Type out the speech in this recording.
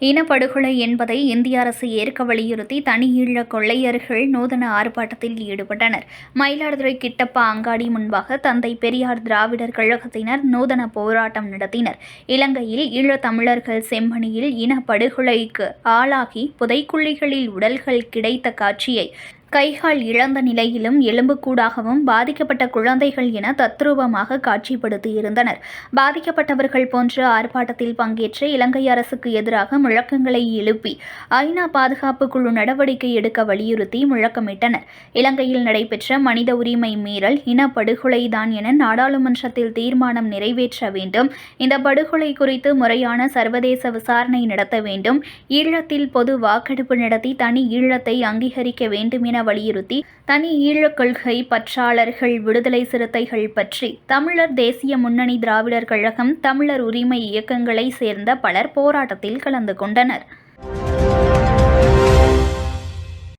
இனப்படுகொலை என்பதை இந்திய அரசு ஏற்க வலியுறுத்தி தனியீழ கொள்ளையர்கள் நூதன ஆர்ப்பாட்டத்தில் ஈடுபட்டனர். மயிலாடுதுறை கிட்டப்பா அங்காடி முன்பாக தந்தை பெரியார் திராவிடர் கழகத்தினர் நூதன போராட்டம் நடத்தினர். இலங்கையில் ஈழத்தமிழர்கள் செம்மணியில் இனப்படுகொலைக்கு ஆளாகி புதைக்குழிகளில் உடல்கள் கிடைத்த காட்சியை கைகால் இழந்த நிலையிலும் எலும்புக்கூடாகவும் பாதிக்கப்பட்ட குழந்தைகள் என தத்ரூபமாக காட்சிப்படுத்தியிருந்தனர். பாதிக்கப்பட்டவர்கள் போன்ற ஆர்ப்பாட்டத்தில் பங்கேற்ற இலங்கை அரசுக்கு எதிராக முழக்கங்களை எழுப்பி ஐநா பாதுகாப்பு குழு நடவடிக்கை எடுக்க வலியுறுத்தி முழக்கமிட்டனர். இலங்கையில் நடைபெற்ற மனித உரிமை மீறல் இனப்படுகொலைதான் என நாடாளுமன்றத்தில் தீர்மானம் நிறைவேற்ற வேண்டும். இந்த படுகொலை குறித்து முறையான சர்வதேச விசாரணை நடத்த வேண்டும். ஈழத்தில் பொது வாக்கெடுப்பு நடத்தி தனி ஈழத்தை அங்கீகரிக்க வேண்டும் என வலியுறுத்தி தனி ஈழக் கொள்கை பற்றாளர்கள் விடுதலை சிறுத்தைகள் பற்றி தமிழர் தேசிய முன்னணி திராவிடர் கழகம் தமிழர் உரிமை இயக்கங்களை சேர்ந்த பலர் போராட்டத்தில் கலந்து கொண்டனர்.